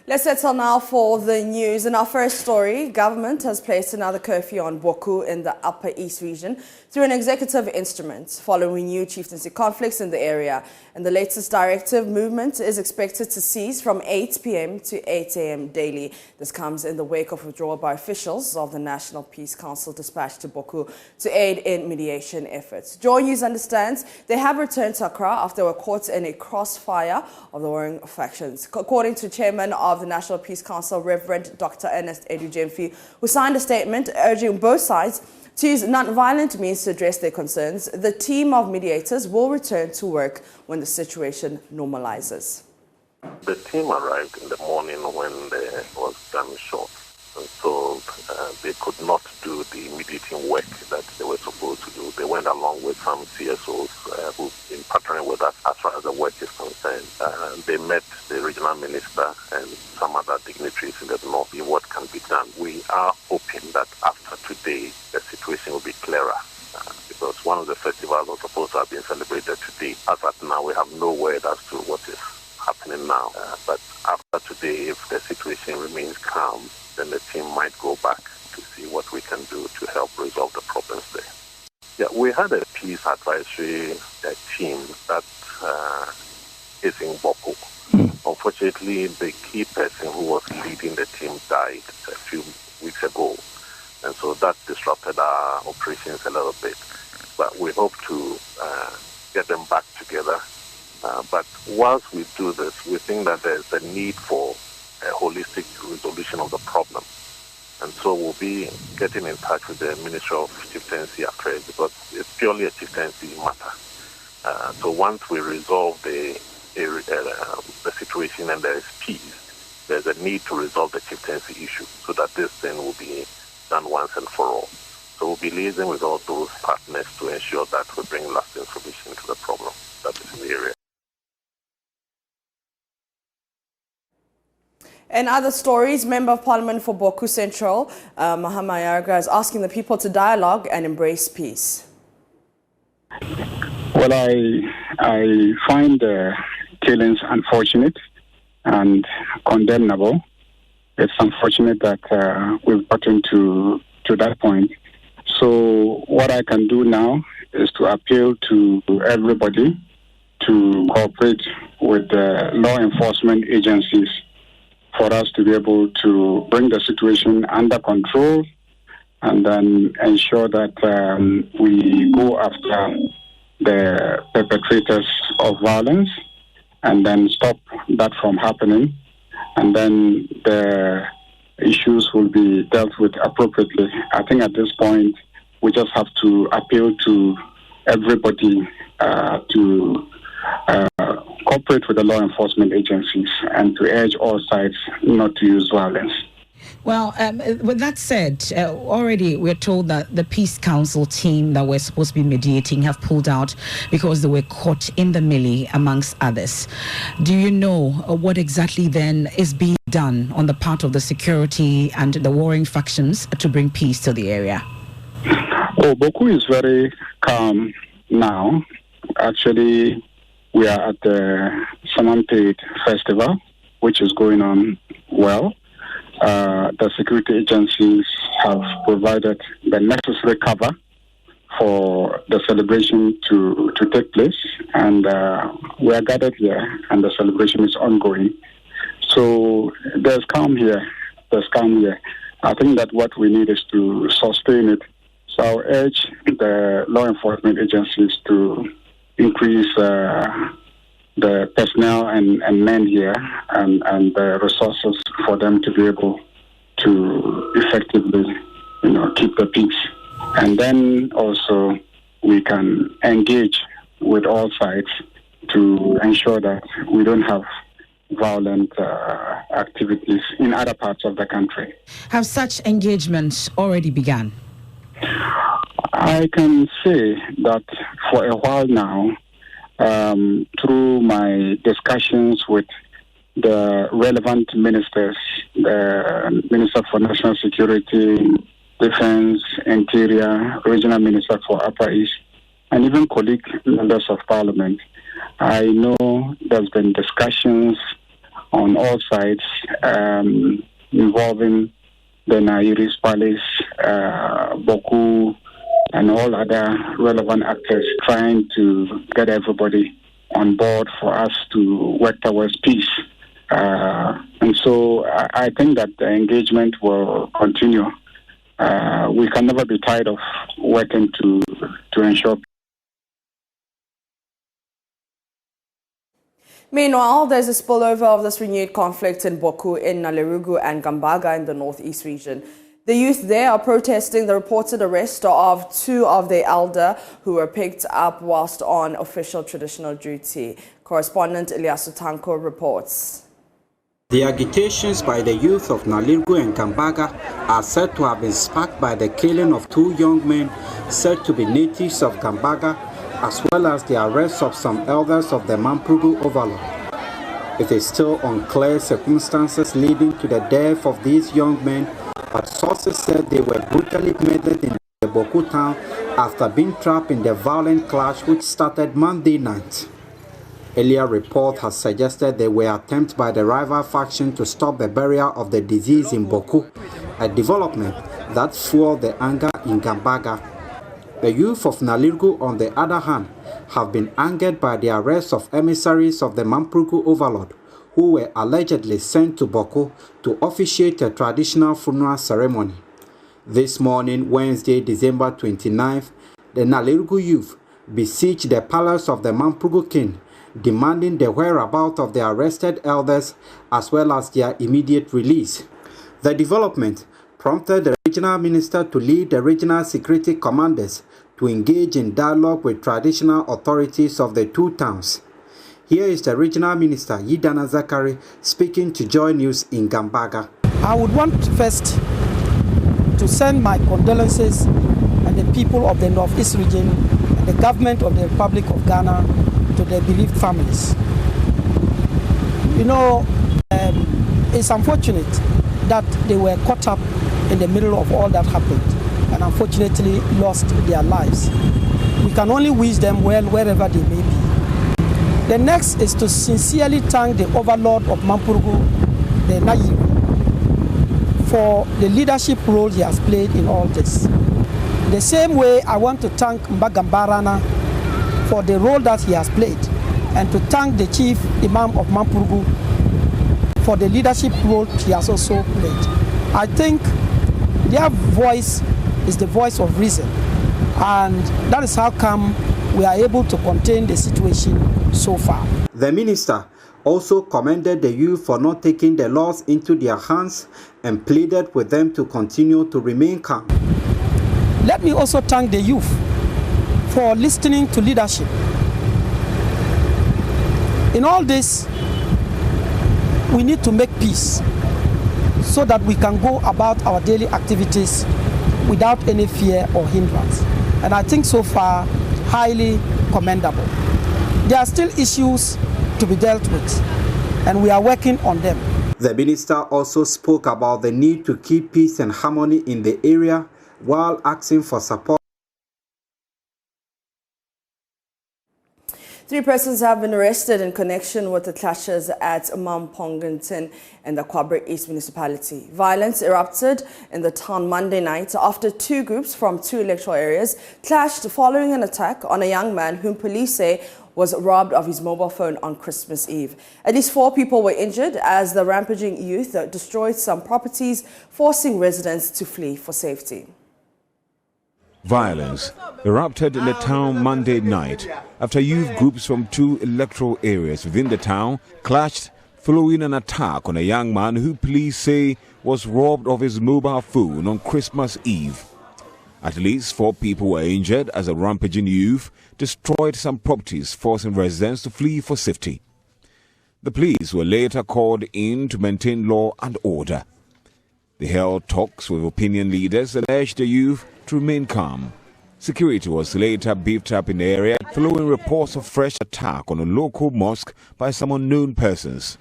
Let's settle now for the news. In our first story, government has placed another curfew on Bawku in the Upper East region through an executive instrument following new chieftaincy conflicts in the area. And the latest directive movement is expected to cease from 8 p.m. to 8 a.m. daily. This comes in the wake of withdrawal by officials of the National Peace Council dispatched to Bawku to aid in mediation efforts. Joy News understands they have returned to Accra after they were caught in a crossfire of the warring factions. According to Chairman of the National Peace Council, Reverend Dr. Ernest Edu-Jemfi, who signed a statement urging both sides to use non-violent means to address their concerns, the team of mediators will return to work when the situation normalizes. The team arrived in the morning when there was gunshot, and so they could not do the mediating work that they were supposed to do. They went along with some CSOs who've been partnering with us as far as the work is concerned. They met the regional minister and some other dignitaries in the north in what can be done. We are hoping that after today, the situation will be clearer. Because one of the festivals was supposed to have been celebrated today. As at now, we have no word as to what is happening now. But after today, if the situation remains calm, then the team might go back to see what we can do to help resolve the problems there. Yeah, we had a peace advisory team that is in Bawku. Unfortunately, the key person who was leading the team died a few weeks ago. And so that disrupted our operations a little bit. But we hope to get them back together. But whilst we do this, we think that there's a need for a holistic resolution of the problem. And so we'll be getting in touch with the Ministry of Chieftaincy Affairs because it's purely a chieftaincy matter. So once we resolve the situation and there is peace, there's a need to resolve the chieftaincy issue so that this thing will be done once and for all. So we'll be liaising with all those partners to ensure that we bring lasting solution to the problem that is in the area. In other stories, Member of Parliament for Bawku Central, Mahama Yarga, is asking the people to dialogue and embrace peace. Well, I find the killings unfortunate and condemnable. It's unfortunate that we've gotten to that point. So what I can do now is to appeal to everybody to cooperate with the law enforcement agencies for us to be able to bring the situation under control and then ensure that we go after the perpetrators of violence and then stop that from happening. And then the issues will be dealt with appropriately. I think at this point, we just have to appeal to everybody to cooperate with the law enforcement agencies and to urge all sides not to use violence. Well, with that said, already we're told that the Peace Council team that were supposed to be mediating have pulled out because they were caught in the melee, amongst others. Do you know what exactly then is being done on the part of the security and the warring factions to bring peace to the area? Oh, Bawku is very calm now. Actually, we are at the Mamponteng festival, which is going on well. The security agencies have provided the necessary cover for the celebration to take place, and we are gathered here, and the celebration is ongoing. So there's calm here. I think that what we need is to sustain it. So I urge the law enforcement agencies to increase the personnel and men here and the resources for them to be able to effectively, keep the peace. And then also we can engage with all sides to ensure that we don't have violent activities in other parts of the country. Have such engagements already begun? I can say that for a while now, through my discussions with the relevant ministers, the Minister for National Security, Defense, Interior, Regional Minister for Upper East, and even colleague members of Parliament, I know there's been discussions on all sides, involving the Nairis Palace, Bawku, and all other relevant actors, trying to get everybody on board for us to work towards peace. And so I think that the engagement will continue. We can never be tired of working to ensure peace. Meanwhile, there's a spillover of this renewed conflict in Bawku, in Nalerugu and Gambaga in the northeast region. The youth there are protesting the reported arrest of two of their elder who were picked up whilst on official traditional duty. Correspondent Ilyasu Tanko reports. The agitations by the youth of Nalerugu and Gambaga are said to have been sparked by the killing of two young men said to be natives of Gambaga, as well as the arrest of some elders of the Mamponteng overlord. It is still unclear circumstances leading to the death of these young men, but sources said they were brutally murdered in the Bawku town after being trapped in the violent clash which started Monday night. Earlier report has suggested there were attempts by the rival faction to stop the burial of the deceased in Bawku, a development that fueled the anger in Gambaga. The youth of Nalerugu, on the other hand, have been angered by the arrest of emissaries of the Mamponteng overlord, who were allegedly sent to Bawku to officiate a traditional funeral ceremony. This morning, Wednesday, December 29th, the Nalerugu youth besieged the palace of the Mamponteng king, demanding the whereabouts of the arrested elders as well as their immediate release. The development prompted the regional minister to lead the regional security commanders to engage in dialogue with traditional authorities of the two towns. Here is the regional minister, Yidana Zakari, speaking to Joy News in Gambaga. I would want first to send my condolences and the people of the Northeast region and the government of the Republic of Ghana to their bereaved families. You know, it's unfortunate that they were caught up in the middle of all that happened and unfortunately lost their lives. We can only wish them well wherever they may be. The next is to sincerely thank the overlord of Mamponteng, the Nairi, for the leadership role he has played in all this. The same way I want to thank Mbagambarana for the role that he has played, and to thank the chief imam of Mamponteng for the leadership role he has also played. I think their voice is the voice of reason, and that is how come we are able to contain the situation so far. The minister also commended the youth for not taking the laws into their hands and pleaded with them to continue to remain calm. Let me also thank the youth for listening to leadership. In all this, we need to make peace so that we can go about our daily activities without any fear or hindrance. And I think so far, highly commendable. There are still issues to be dealt with, and we are working on them. The minister also spoke about the need to keep peace and harmony in the area while asking for support. 3 persons have been arrested in connection with the clashes at Mamponteng in the Kwabre East municipality. Violence erupted in the town Monday night after 2 groups from 2 electoral areas clashed following an attack on a young man whom police say was robbed of his mobile phone on Christmas Eve. At least 4 people were injured as the rampaging youth destroyed some properties, forcing residents to flee for safety. Violence erupted in the town Monday night after youth groups from 2 electoral areas within the town clashed following an attack on a young man who police say was robbed of his mobile phone on Christmas Eve. At least 4 people were injured as the rampaging youth destroyed some properties, forcing residents to flee for safety. The police were later called in to maintain law and order. They held talks with opinion leaders and urged the youth to remain calm. Security was later beefed up in the area following reports of fresh attack on a local mosque by some unknown persons.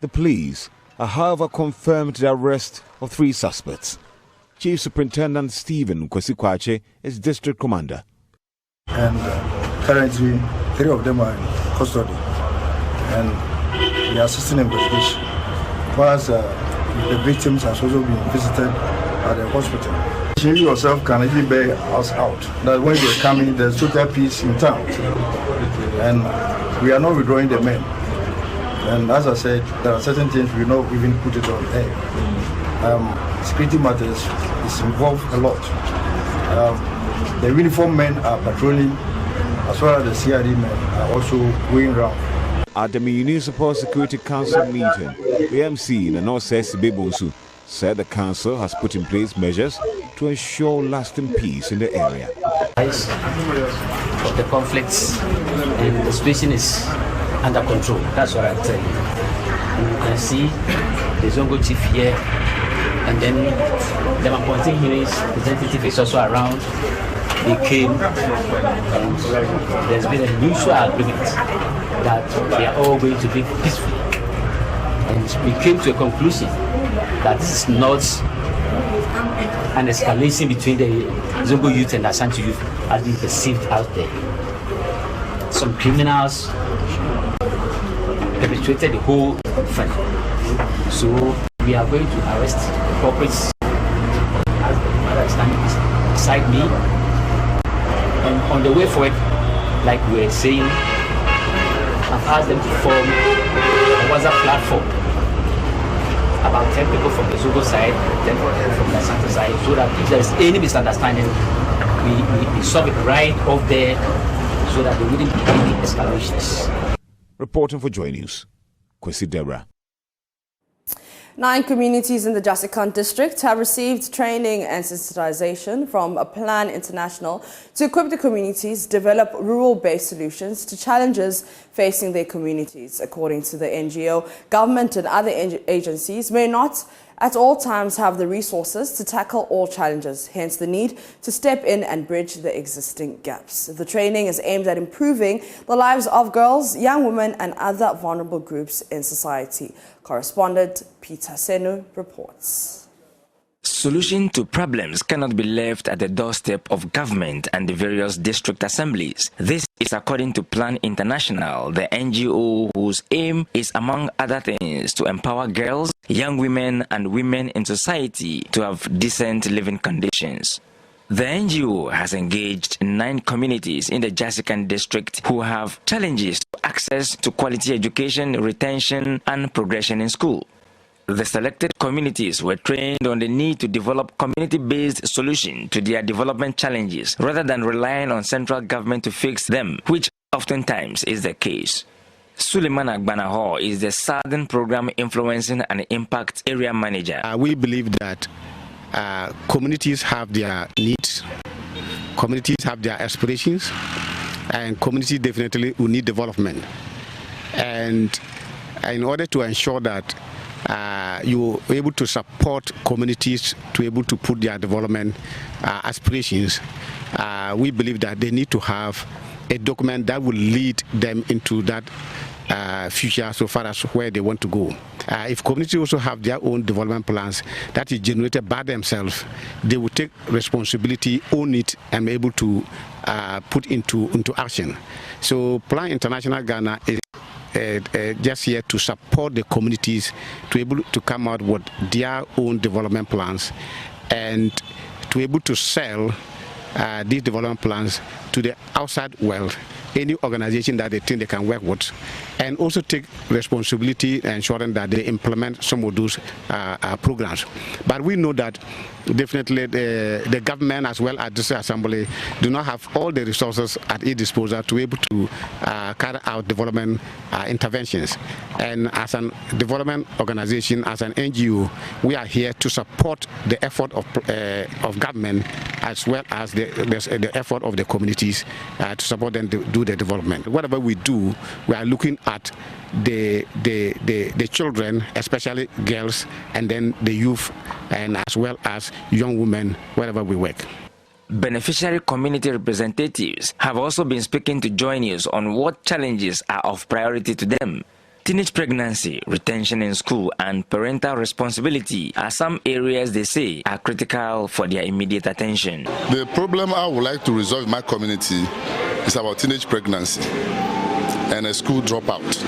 The police have, however, confirmed the arrest of 3 suspects. Chief Superintendent Stephen Kwesikwache is district commander. And currently 3 of them are in custody. And we are assisting investigation. Whilst the victims has also been visited at the hospital. You yourself can even bear us out that when they're coming, there's total peace in town. And we are not withdrawing the men. And as I said, there are certain things we not even put it on air. Security matters is involved a lot. The uniformed men are patrolling, as well as the CID men are also going around. At the Municipal Security Council meeting, the MC in the North Bebonsu said the council has put in place measures to ensure lasting peace in the area. Of the conflicts and the situation is under control. That's what I tell you. And you can see the Zongo chief here, and then the Mamponteng representative is also around. They came, and there's been a mutual agreement that they are all going to live peacefully. And we came to a conclusion that this is not an escalation between the Zongo youth and the Ashanti youth as being perceived out there. Some criminals perpetrated the whole thing. So we are going to arrest the culprits as the mother is standing beside me. And on the way forward, like we were saying, I've asked them to form a WhatsApp platform. About 10 people from the Zongo side, 10 people from the Ashanti side, so that if there is any misunderstanding, we solve it right off there so that there wouldn't be any escalations. Reporting for Joy News, Kwesi Debra. 9 communities in the Jasikan district have received training and sensitization from a Plan International to equip the communities develop rural-based solutions to challenges facing their communities. According to the NGO, government and other agencies may not at all times have the resources to tackle all challenges, hence the need to step in and bridge the existing gaps. The training is aimed at improving the lives of girls, young women and other vulnerable groups in society. Correspondent Peter Senu reports. Solution to problems cannot be left at the doorstep of government and the various district assemblies. This is according to Plan International, the NGO whose aim is, among other things, to empower girls, young women and women in society to have decent living conditions. The NGO has engaged 9 communities in the Jasikan district who have challenges to access to quality education, retention and progression in school. The selected communities were trained on the need to develop community-based solutions to their development challenges rather than relying on central government to fix them, which oftentimes is the case. Suleiman Agbanaho is the Southern Program Influencing and Impact Area Manager. We believe that communities have their needs, communities have their aspirations, and communities definitely will need development. And in order to ensure that you're able to support communities to able to put their development aspirations, we believe that they need to have a document that will lead them into that future so far as where they want to go. If communities also have their own development plans that is generated by themselves, they will take responsibility, own it, and be able to put into action. So Plan International Ghana is just here to support the communities to be able to come out with their own development plans and to be able to sell these development plans to the outside world, any organization that they think they can work with, and also take responsibility and ensuring that they implement some of those programs. But we know that definitely the government as well as this assembly do not have all the resources at its disposal to be able to carry out development interventions. And as a development organization, as an NGO, we are here to support the effort of government as well as the effort of the communities to support them to do the development. Whatever we do, we are looking at the children, especially girls, and then the youth, and as well as young women wherever we work. Beneficiary community representatives have also been speaking to Joy News on what challenges are of priority to them. Teenage pregnancy, retention in school, and parental responsibility are some areas they say are critical for their immediate attention. The problem I would like to resolve in my community is about teenage pregnancy and a school dropout.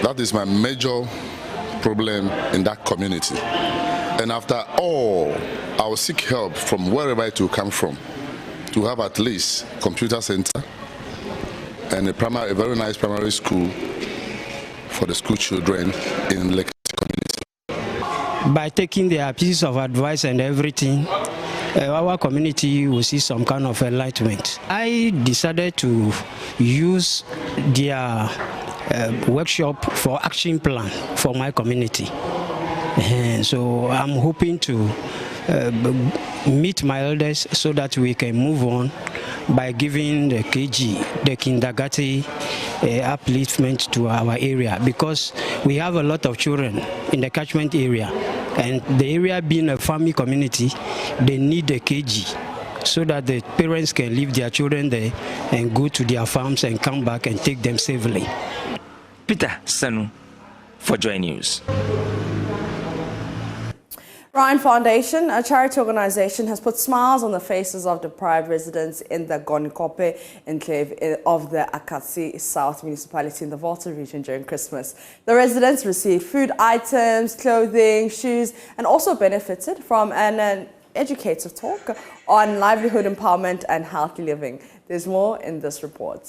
That is my major problem in that community. And after all, I will seek help from wherever it will come from to have at least computer center and a very nice primary school for the school children in Lake community. By taking their pieces of advice and everything, our community will see some kind of enlightenment. I decided to use their workshop for action plan for my community. So I'm hoping to meet my elders so that we can move on by giving the KG, the kindergarten upliftment to our area, because we have a lot of children in the catchment area, and the area being a farming community, they need the KG so that the parents can leave their children there and go to their farms and come back and take them safely. Peter Sanu for Joy News. Ryan Foundation, a charity organization, has put smiles on the faces of deprived residents in the Gornikope enclave of the Akatsi South municipality in the Volta region during Christmas. The residents received food items, clothing, shoes, and also benefited from an educative talk on livelihood empowerment and healthy living. There's more in this report.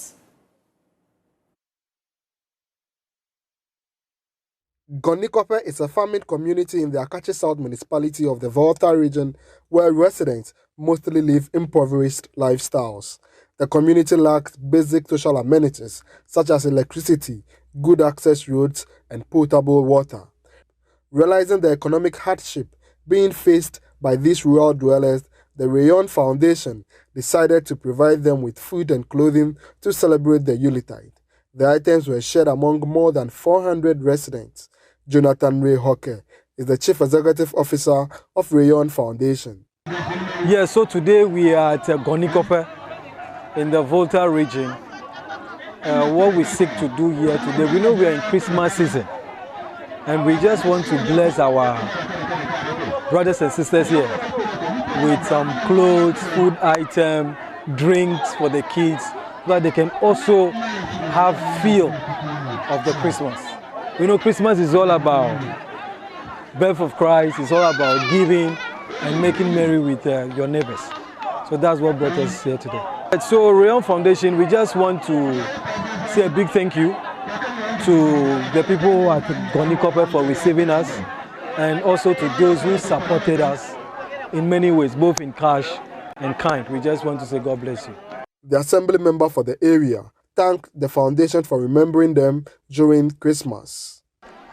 Gornikope is a farming community in the Akatsi South municipality of the Volta region where residents mostly live impoverished lifestyles. The community lacks basic social amenities such as electricity, good access roads, and potable water. Realizing the economic hardship being faced by these rural dwellers, the Rayon Foundation decided to provide them with food and clothing to celebrate the Yuletide. The items were shared among more than 400 residents. Jonathan Ray Hocker is the Chief Executive Officer of Rayon Foundation. Yes, so today we are at Gornikope in the Volta region. What we seek to do here today, we know we are in Christmas season, and we just want to bless our brothers and sisters here with some clothes, food items, drinks for the kids, so that they can also have feel of the Christmas. You know, Christmas is all about birth of Christ. It's all about giving and making merry with your neighbors. So that's what brought us here today. So Rayon Foundation, we just want to say a big thank you to the people at Gornikope for receiving us, and also to those who supported us in many ways, both in cash and kind. We just want to say God bless you. The assembly member for the area thanked the foundation for remembering them during Christmas.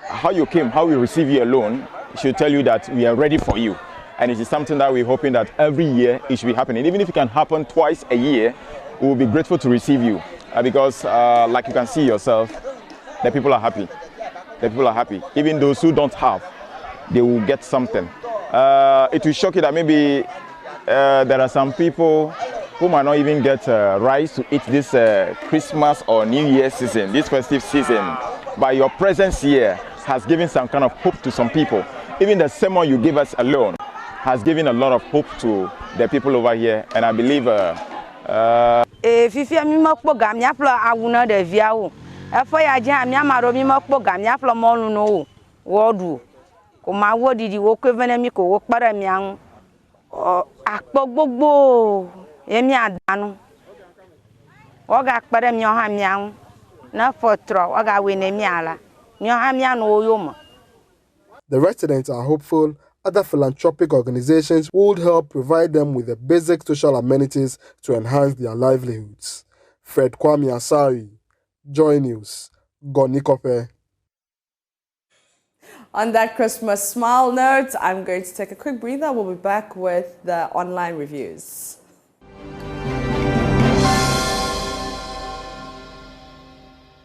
How you came, how we receive you alone should tell you that we are ready for you. And it is something that we're hoping that every year it should be happening. Even if it can happen twice a year, we will be grateful to receive you. Because like you can see yourself, the people are happy. The people are happy. Even those who don't have, they will get something. It will shock you that maybe there are some people who might not even get rice to eat this Christmas or New Year season, this festive season. But your presence here has given some kind of hope to some people. Even the sermon you give us alone has given a lot of hope to the people over here. And I believe The residents are hopeful other philanthropic organizations would help provide them with the basic social amenities to enhance their livelihoods. Fred Kwame Asari, Joy News, Gornikope. On that Christmas smile note, I'm going to take a quick breather. We'll be back with the online reviews.